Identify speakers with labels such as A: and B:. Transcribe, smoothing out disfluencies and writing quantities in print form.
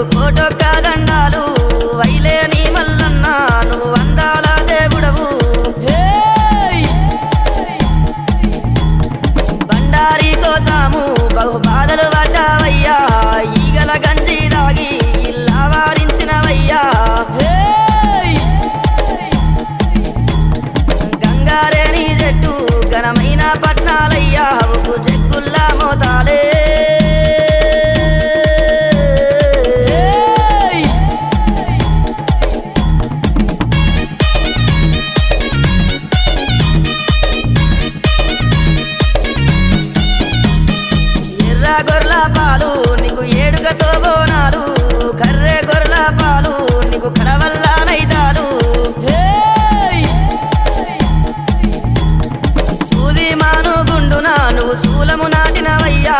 A: నీకు కోటొక్క దండాలు వైలేని మల్లన్న నువ్వు అందాల దేవుడవు బండారి కోసాము బహు బాధలు పడ్డావయ్యా ఈగల గంజి దాగి ఇల్లా వారించినవయ్యా గంగారేని చెట్టు ఘనమైన పట్నాలయ్యా ఉప్పు చెక్కుల్లా మోతాలే గొర్ల పాలు నీకు ఏడుగతో బోనాలు కర్రె గొర్ల పాలు నీకు కడవల్ల నైతాలు సూది మాను గుండున నువ్వు శూలము నాటినవయ్యా